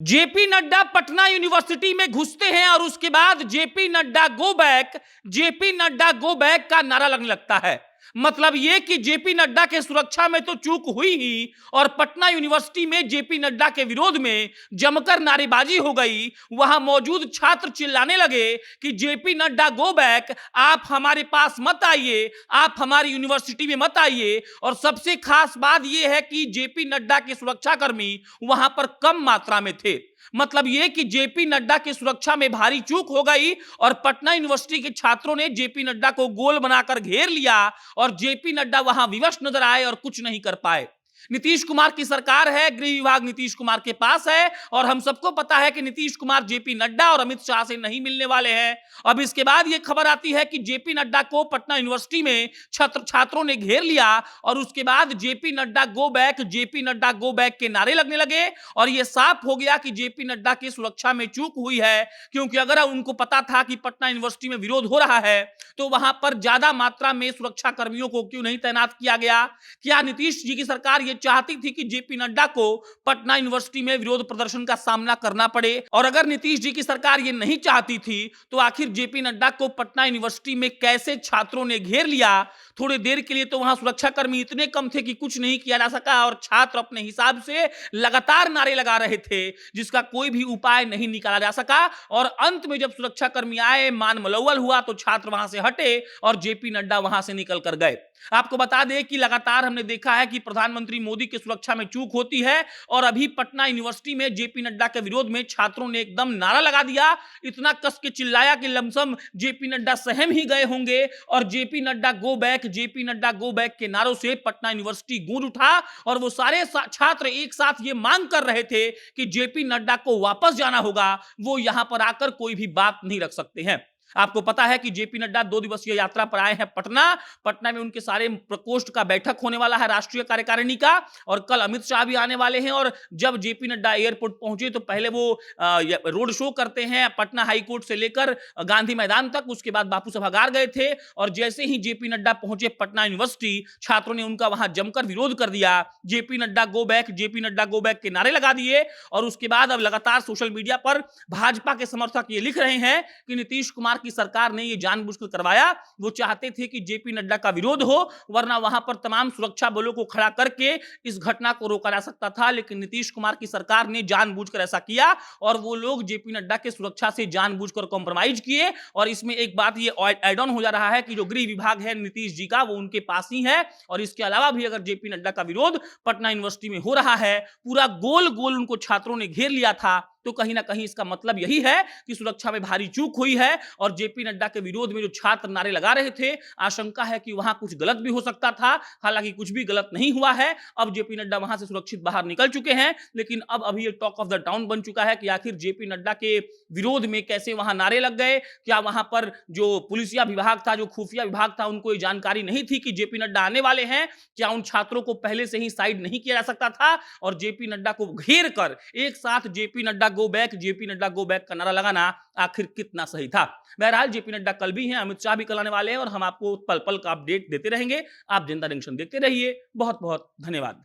JP Nadda Patna university में घुसते हैं और उसके बाद JP Nadda go back, JP Nadda go back का नारा लगने लगता है। मतलब यह कि जेपी नड्डा के सुरक्षा में तो चूक हुई ही और पटना यूनिवर्सिटी में जेपी नड्डा के विरोध में जमकर नारेबाजी हो गई। वहां मौजूद छात्र चिल्लाने लगे कि जेपी नड्डा गो बैक, आप हमारे पास मत आइए, आप हमारी यूनिवर्सिटी में मत आइए। और सबसे खास बात यह है कि जेपी नड्डा के सुरक्षाकर्मी वहां पर कम मात्रा में थे। मतलब यह कि जेपी नड्डा की सुरक्षा में भारी चूक हो गई और पटना यूनिवर्सिटी के छात्रों ने जेपी नड्डा को गोल बनाकर घेर लिया और जेपी नड्डा वहां विवश नजर आए और कुछ नहीं कर पाए। नीतीश कुमार की सरकार है, गृह विभाग नीतीश कुमार के पास है और हम सबको पता है कि नीतीश कुमार जेपी नड्डा और अमित शाह से नहीं मिलने वाले हैं। अब इसके बाद यह खबर आती है कि जेपी नड्डा को पटना यूनिवर्सिटी में छात्रों ने घेर लिया और उसके बाद JP Nadda go back, JP Nadda go back के नारे लगने लगे और यह साफ हो गया कि जेपी नड्डा की सुरक्षा में चूक हुई है। क्योंकि अगर उनको पता था कि पटना यूनिवर्सिटी में विरोध हो रहा है तो वहां पर ज्यादा मात्रा में सुरक्षा कर्मियों को क्यों नहीं तैनात किया गया? क्या नीतीश जी की सरकार ये चाहती थी कि जेपी नड्डा को पटना यूनिवर्सिटी में विरोध प्रदर्शन का सामना करना पड़े? और अगर नीतीश जी की सरकार ये नहीं चाहती थी तो आखिर जेपी नड्डा को पटना यूनिवर्सिटी में कैसे छात्रों ने घेर लिया? थोड़ी देर के लिए तो वहां सुरक्षाकर्मी इतने कम थे कि कुछ नहीं किया जा सका और छात्र अपने हिसाब से लगातार नारे लगा रहे थे जिसका कोई भी उपाय नहीं निकाला जा सका। और अंत में जब सुरक्षाकर्मी आए, मान मलौवल हुआ तो छात्र वहां से हटे और जेपी नड्डा वहां से निकल कर गए। आपको बता दें कि लगातार हमने देखा है कि प्रधानमंत्री मोदी की सुरक्षा में चूक होती है और अभी पटना यूनिवर्सिटी में जेपी नड्डा के विरोध में छात्रों ने एकदम नारा लगा दिया, इतना कस के चिल्लाया कि लमसम जेपी नड्डा सहम ही गए होंगे और JP Nadda go back, JP Nadda go back के नारों से पटना यूनिवर्सिटी गूंज उठा और वो सारे छात्र एक साथ ये मांग कर रहे थे कि जेपी नड्डा को वापस जाना होगा, वो यहां पर आकर कोई भी बात नहीं रख सकते हैं। आपको पता है कि जेपी नड्डा 2 दिवसीय यात्रा पर आए हैं पटना में उनके सारे प्रकोष्ठ का बैठक होने वाला है राष्ट्रीय कार्यकारिणी का और कल अमित शाह भी आने वाले हैं। और जब जेपी नड्डा एयरपोर्ट पहुंचे तो पहले वो रोड शो करते हैं पटना हाईकोर्ट से लेकर गांधी मैदान तक, उसके बाद बापू सभागार गए थे और जैसे ही जेपी नड्डा पहुंचे पटना यूनिवर्सिटी, छात्रों ने उनका वहां जमकर विरोध कर दिया। JP Nadda go back, JP Nadda go back के नारे लगा दिए और उसके बाद अब लगातार सोशल मीडिया पर भाजपा के समर्थक ये लिख रहे हैं कि नीतीश कुमार की सरकार ने ये जानबूझकर करवाया, वो चाहते थे कि जेपी नड्डा का विरोध हो वरना वहां पर तमाम सुरक्षा बलों को खड़ा करके इस घटना को रोका जा सकता था। लेकिन नीतीश कुमार की सरकार ने जानबूझकर ऐसा किया और वो लोग जेपी नड्डा के सुरक्षा से जानबूझकर कॉम्प्रोमाइज किए। और इसमें एक बात ये ऐड ऑन हो जा रहा है कि जो गृह विभाग है नीतीश जी का वो उनके पास ही है और इसके अलावा भी अगर जेपी नड्डा का विरोध पटना यूनिवर्सिटी में हो रहा है, पूरा गोल गोल उनको छात्रों ने घेर लिया था, तो कहीं ना कहीं इसका मतलब यही है कि सुरक्षा में भारी चूक हुई है और जेपी नड्डा के विरोध में जो छात्र नारे लगा रहे थे, आशंका है कि वहां कुछ गलत भी हो सकता था। हालांकि कुछ भी गलत नहीं हुआ है, अब जेपी नड्डा वहां से सुरक्षित बाहर निकल चुके हैं। लेकिन अब अभी ये टॉक ऑफ द टाउन बन चुका है कि आखिर जेपी नड्डा के विरोध में कैसे वहां नारे लग गए। क्या वहां पर जो पुलिसिया विभाग था, जो खुफिया विभाग था, उनको ये जानकारी नहीं थी कि जेपी नड्डा आने वाले हैं? क्या उन छात्रों को पहले से ही साइड नहीं किया जा सकता था और जेपी नड्डा को घेर कर एक साथ JP Nadda go back, JP Nadda go back का नारा लगाना आखिर कितना सही था? बहरहाल जेपी नड्डा कल भी हैं, अमित शाह भी कल आने वाले हैं और हम आपको पल पल का अपडेट देते रहेंगे। आप जनता जंक्शन देखते रहिए। बहुत बहुत धन्यवाद।